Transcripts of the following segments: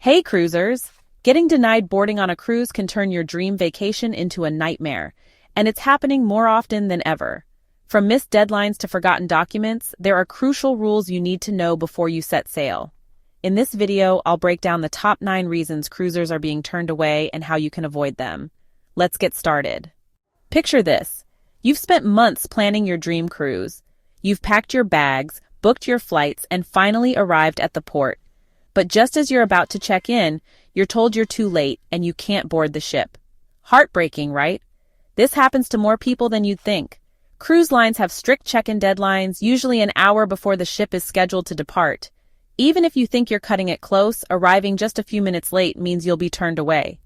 Hey cruisers! Getting denied boarding on a cruise can turn your dream vacation into a nightmare, and it's happening more often than ever. From missed deadlines to forgotten documents, there are crucial rules you need to know before you set sail. In this video, I'll break down the top 9 reasons cruisers are being turned away and how you can avoid them. Let's get started. Picture this. You've spent months planning your dream cruise. You've packed your bags, booked your flights, and finally arrived at the port. But just as you're about to check in, you're told you're too late and you can't board the ship. Heartbreaking, right? This happens to more people than you'd think. Cruise lines have strict check-in deadlines, usually an hour before the ship is scheduled to depart. Even if you think you're cutting it close, arriving just a few minutes late means you'll be turned away.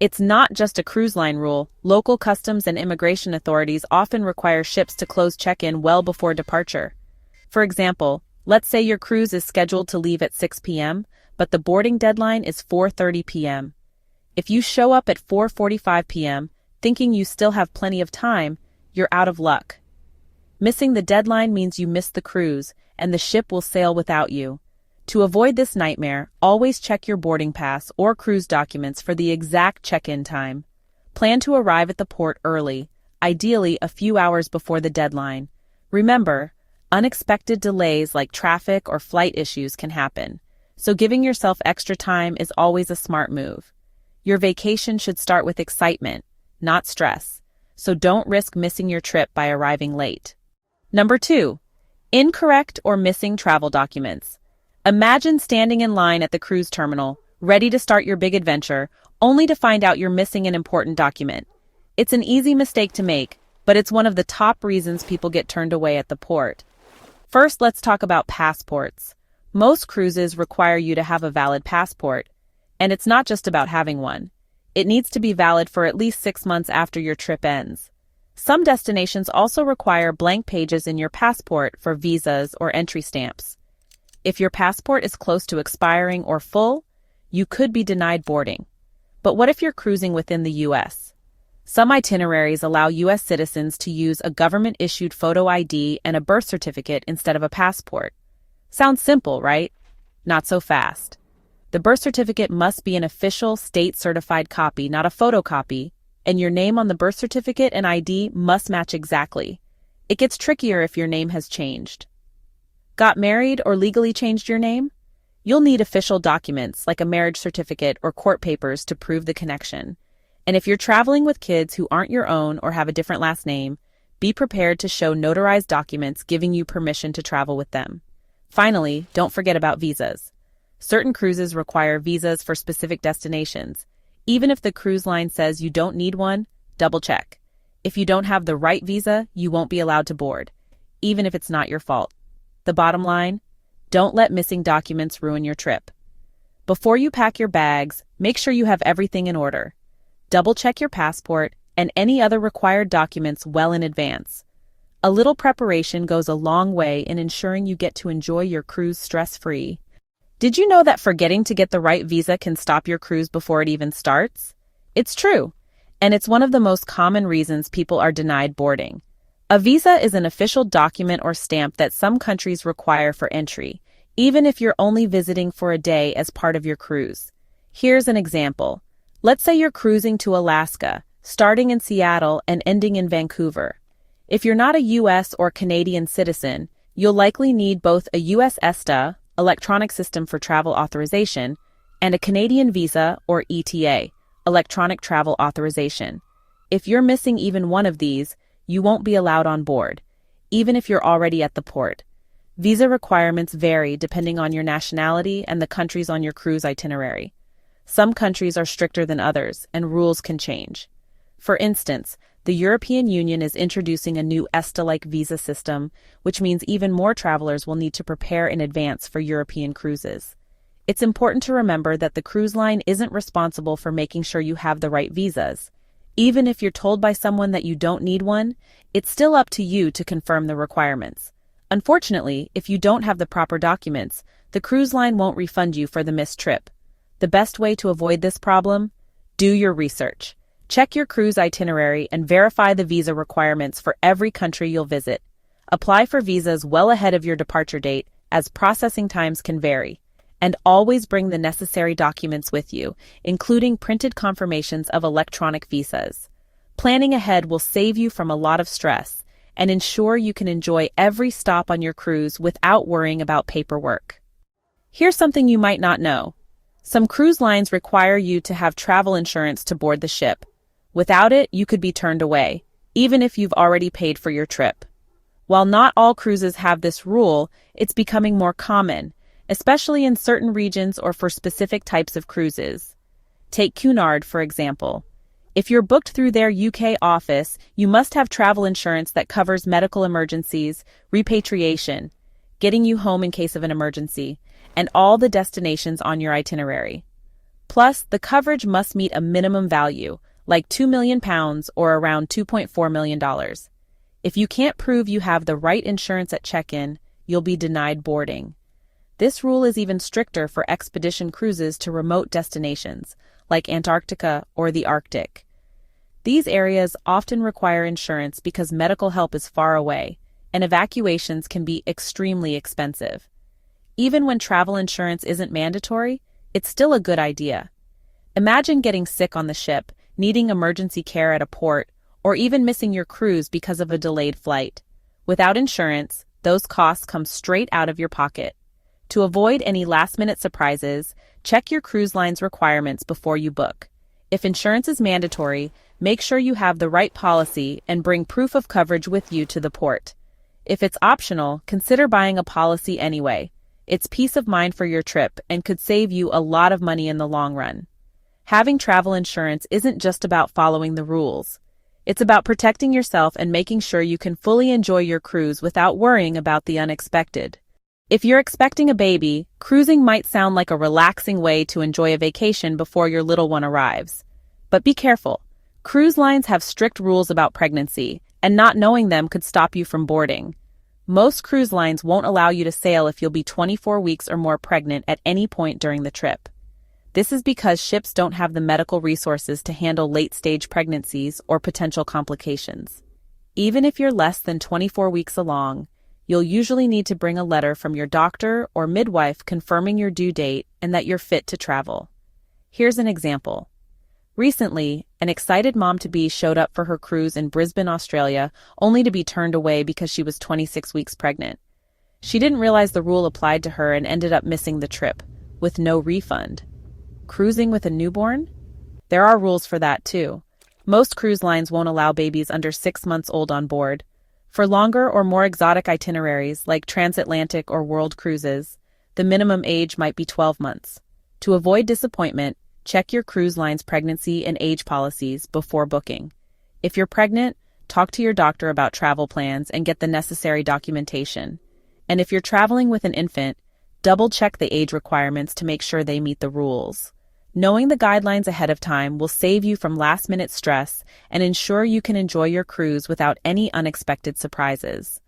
It's not just a cruise line rule. Local customs and immigration authorities often require ships to close check-in well before departure. For example, let's say your cruise is scheduled to leave at 6 p.m., but the boarding deadline is 4:30 p.m. If you show up at 4:45 p.m., thinking you still have plenty of time, you're out of luck. Missing the deadline means you missed the cruise, and the ship will sail without you. To avoid this nightmare, always check your boarding pass or cruise documents for the exact check-in time. Plan to arrive at the port early, ideally a few hours before the deadline. Remember, unexpected delays like traffic or flight issues can happen, so giving yourself extra time is always a smart move. Your vacation should start with excitement, not stress, so don't risk missing your trip by arriving late. Number 2. Incorrect or missing travel documents. Imagine standing in line at the cruise terminal, ready to start your big adventure, only to find out you're missing an important document. It's an easy mistake to make, but it's one of the top reasons people get turned away at the port. First, let's talk about passports. Most cruises require you to have a valid passport, and it's not just about having one. It needs to be valid for at least 6 months after your trip ends. Some destinations also require blank pages in your passport for visas or entry stamps. If your passport is close to expiring or full, you could be denied boarding. But what if you're cruising within the U.S.? Some itineraries allow U.S. citizens to use a government-issued photo ID and a birth certificate instead of a passport. Sounds simple, right? Not so fast. The birth certificate must be an official state-certified copy, not a photocopy, and your name on the birth certificate and ID must match exactly. It gets trickier if your name has changed. Got married or legally changed your name? You'll need official documents like a marriage certificate or court papers to prove the connection. And if you're traveling with kids who aren't your own or have a different last name, be prepared to show notarized documents giving you permission to travel with them. Finally, don't forget about visas. Certain cruises require visas for specific destinations. Even if the cruise line says you don't need one, double check. If you don't have the right visa, you won't be allowed to board, even if it's not your fault. The bottom line, don't let missing documents ruin your trip. Before you pack your bags, make sure you have everything in order. Double check your passport and any other required documents well in advance. A little preparation goes a long way in ensuring you get to enjoy your cruise stress-free. Did you know that forgetting to get the right visa can stop your cruise before it even starts? It's true, and it's one of the most common reasons people are denied boarding. A visa is an official document or stamp that some countries require for entry, even if you're only visiting for a day as part of your cruise. Here's an example. Let's say you're cruising to Alaska, starting in Seattle and ending in Vancouver. If you're not a U.S. or Canadian citizen, you'll likely need both a U.S. ESTA, Electronic System for Travel Authorization, and a Canadian visa or ETA, Electronic Travel Authorization. If you're missing even one of these, you won't be allowed on board, even if you're already at the port. Visa requirements vary depending on your nationality and the countries on your cruise itinerary. Some countries are stricter than others, and rules can change. For instance, the European Union is introducing a new ESTA-like visa system, which means even more travelers will need to prepare in advance for European cruises. It's important to remember that the cruise line isn't responsible for making sure you have the right visas. Even if you're told by someone that you don't need one, it's still up to you to confirm the requirements. Unfortunately, if you don't have the proper documents, the cruise line won't refund you for the missed trip. The best way to avoid this problem? Do your research. Check your cruise itinerary and verify the visa requirements for every country you'll visit. Apply for visas well ahead of your departure date, as processing times can vary. And always bring the necessary documents with you, including printed confirmations of electronic visas. Planning ahead will save you from a lot of stress and ensure you can enjoy every stop on your cruise without worrying about paperwork. Here's something you might not know. Some cruise lines require you to have travel insurance to board the ship. Without it, you could be turned away, even if you've already paid for your trip. While not all cruises have this rule, it's becoming more common, especially in certain regions or for specific types of cruises. Take Cunard, for example. If you're booked through their UK office, you must have travel insurance that covers medical emergencies, repatriation, getting you home in case of an emergency, and all the destinations on your itinerary. Plus, the coverage must meet a minimum value, like £2 million or around $2.4 million. If you can't prove you have the right insurance at check-in, you'll be denied boarding. This rule is even stricter for expedition cruises to remote destinations, like Antarctica or the Arctic. These areas often require insurance because medical help is far away, and evacuations can be extremely expensive. Even when travel insurance isn't mandatory, it's still a good idea. Imagine getting sick on the ship, needing emergency care at a port, or even missing your cruise because of a delayed flight. Without insurance, those costs come straight out of your pocket. To avoid any last-minute surprises, check your cruise line's requirements before you book. If insurance is mandatory, make sure you have the right policy and bring proof of coverage with you to the port. If it's optional, consider buying a policy anyway. It's peace of mind for your trip and could save you a lot of money in the long run. Having travel insurance isn't just about following the rules. It's about protecting yourself and making sure you can fully enjoy your cruise without worrying about the unexpected. If you're expecting a baby, cruising might sound like a relaxing way to enjoy a vacation before your little one arrives. But be careful. Cruise lines have strict rules about pregnancy, and not knowing them could stop you from boarding. Most cruise lines won't allow you to sail if you'll be 24 weeks or more pregnant at any point during the trip. This is because ships don't have the medical resources to handle late-stage pregnancies or potential complications. Even if you're less than 24 weeks along, you'll usually need to bring a letter from your doctor or midwife confirming your due date and that you're fit to travel. Here's an example. Recently, an excited mom-to-be showed up for her cruise in Brisbane, Australia, only to be turned away because she was 26 weeks pregnant. She didn't realize the rule applied to her and ended up missing the trip, with no refund. Cruising with a newborn? There are rules for that too. Most cruise lines won't allow babies under 6 months old on board. For longer or more exotic itineraries, like transatlantic or world cruises, the minimum age might be 12 months. To avoid disappointment, check your cruise line's pregnancy and age policies before booking. If you're pregnant, talk to your doctor about travel plans and get the necessary documentation. And if you're traveling with an infant, double-check the age requirements to make sure they meet the rules. Knowing the guidelines ahead of time will save you from last-minute stress and ensure you can enjoy your cruise without any unexpected surprises.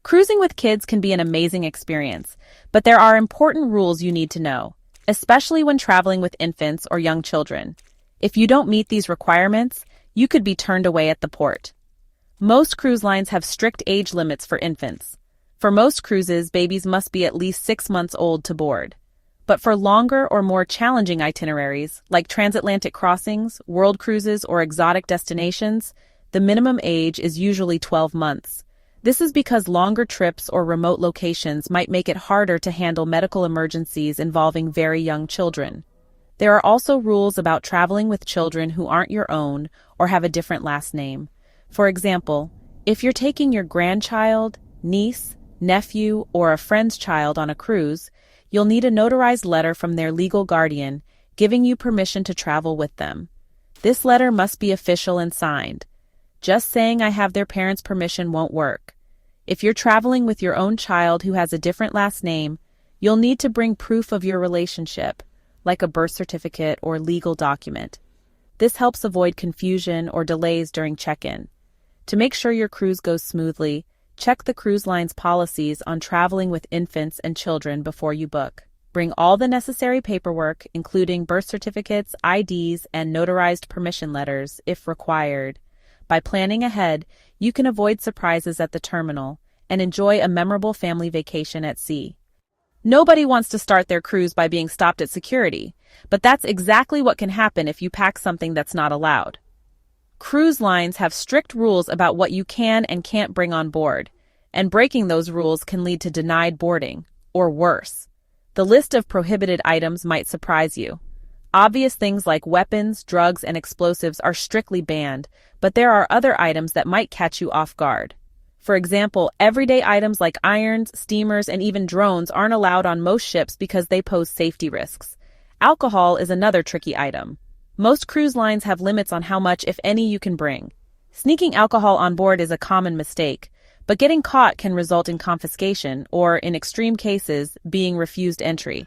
Cruising with kids can be an amazing experience, but there are important rules you need to know, especially when traveling with infants or young children. If you don't meet these requirements, you could be turned away at the port. Most cruise lines have strict age limits for infants. For most cruises, babies must be at least 6 months old to board. But for longer or more challenging itineraries, like transatlantic crossings, world cruises, or exotic destinations, the minimum age is usually 12 months. This is because longer trips or remote locations might make it harder to handle medical emergencies involving very young children. There are also rules about traveling with children who aren't your own or have a different last name. For example, if you're taking your grandchild, niece, nephew, or a friend's child on a cruise, you'll need a notarized letter from their legal guardian giving you permission to travel with them. This letter must be official and signed. Just saying I have their parents' permission won't work. If you're traveling with your own child who has a different last name, you'll need to bring proof of your relationship, like a birth certificate or legal document. This helps avoid confusion or delays during check-in. To make sure your cruise goes smoothly, check the cruise line's policies on traveling with infants and children before you book. Bring all the necessary paperwork, including birth certificates, IDs, and notarized permission letters, if required. By planning ahead, you can avoid surprises at the terminal and enjoy a memorable family vacation at sea. Nobody wants to start their cruise by being stopped at security, but that's exactly what can happen if you pack something that's not allowed. Cruise lines have strict rules about what you can and can't bring on board, and breaking those rules can lead to denied boarding, or worse. The list of prohibited items might surprise you. Obvious things like weapons, drugs, and explosives are strictly banned, but there are other items that might catch you off guard. For example, everyday items like irons, steamers, and even drones aren't allowed on most ships because they pose safety risks. Alcohol is another tricky item. Most cruise lines have limits on how much, if any, you can bring. Sneaking alcohol on board is a common mistake, but getting caught can result in confiscation or, in extreme cases, being refused entry.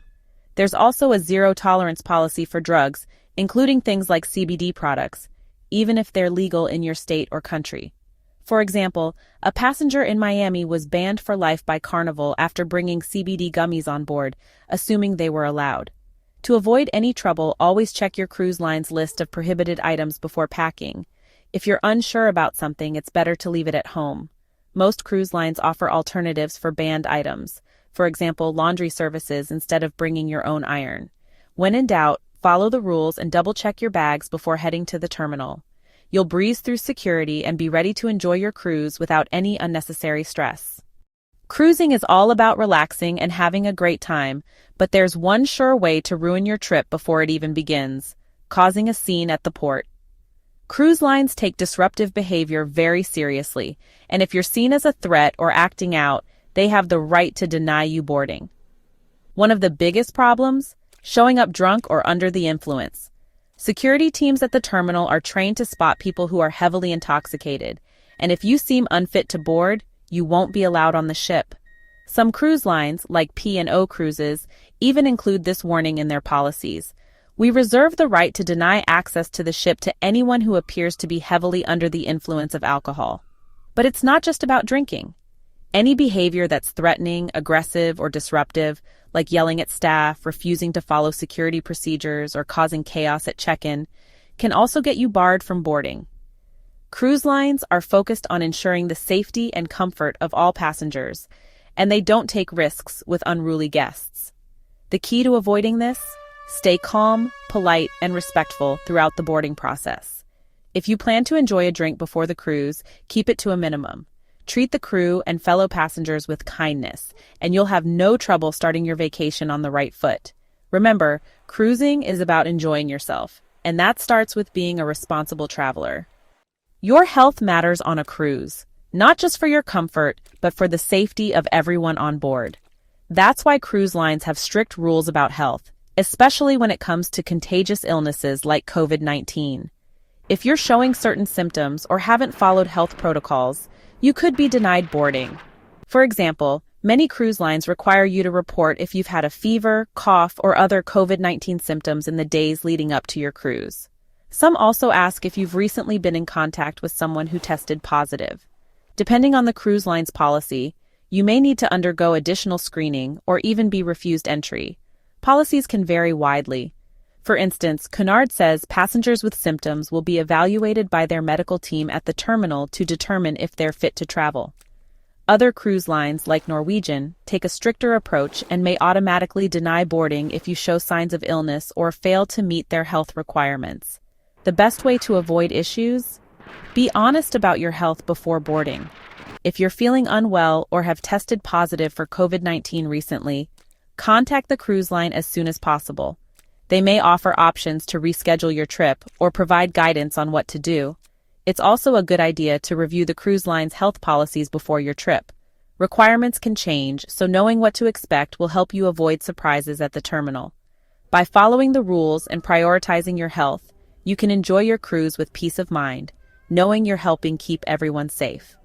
There's also a zero-tolerance policy for drugs, including things like CBD products, even if they're legal in your state or country. For example, a passenger in Miami was banned for life by Carnival after bringing CBD gummies on board, assuming they were allowed. To avoid any trouble, always check your cruise line's list of prohibited items before packing. If you're unsure about something, it's better to leave it at home. Most cruise lines offer alternatives for banned items. For example, laundry services instead of bringing your own iron. When in doubt, follow the rules and double-check your bags before heading to the terminal. You'll breeze through security and be ready to enjoy your cruise without any unnecessary stress. Cruising is all about relaxing and having a great time, but there's one sure way to ruin your trip before it even begins: causing a scene at the port. Cruise lines take disruptive behavior very seriously, and if you're seen as a threat or acting out, they have the right to deny you boarding. One of the biggest problems? Showing up drunk or under the influence. Security teams at the terminal are trained to spot people who are heavily intoxicated, and if you seem unfit to board, you won't be allowed on the ship. Some cruise lines, like P&O Cruises, even include this warning in their policies. We reserve the right to deny access to the ship to anyone who appears to be heavily under the influence of alcohol. But it's not just about drinking. Any behavior that's threatening, aggressive, or disruptive, like yelling at staff, refusing to follow security procedures, or causing chaos at check-in, can also get you barred from boarding. Cruise lines are focused on ensuring the safety and comfort of all passengers, and they don't take risks with unruly guests. The key to avoiding this? Stay calm, polite, and respectful throughout the boarding process. If you plan to enjoy a drink before the cruise, keep it to a minimum. Treat the crew and fellow passengers with kindness, and you'll have no trouble starting your vacation on the right foot. Remember, cruising is about enjoying yourself, and that starts with being a responsible traveler. Your health matters on a cruise, not just for your comfort, but for the safety of everyone on board. That's why cruise lines have strict rules about health, especially when it comes to contagious illnesses like COVID-19. If you're showing certain symptoms or haven't followed health protocols, you could be denied boarding. For example, many cruise lines require you to report if you've had a fever, cough, or other COVID-19 symptoms in the days leading up to your cruise. Some also ask if you've recently been in contact with someone who tested positive. Depending on the cruise line's policy, you may need to undergo additional screening or even be refused entry. Policies can vary widely. For instance, Cunard says passengers with symptoms will be evaluated by their medical team at the terminal to determine if they're fit to travel. Other cruise lines, like Norwegian, take a stricter approach and may automatically deny boarding if you show signs of illness or fail to meet their health requirements. The best way to avoid issues? Be honest about your health before boarding. If you're feeling unwell or have tested positive for COVID-19 recently, contact the cruise line as soon as possible. They may offer options to reschedule your trip or provide guidance on what to do. It's also a good idea to review the cruise line's health policies before your trip. Requirements can change, so knowing what to expect will help you avoid surprises at the terminal. By following the rules and prioritizing your health, you can enjoy your cruise with peace of mind, knowing you're helping keep everyone safe.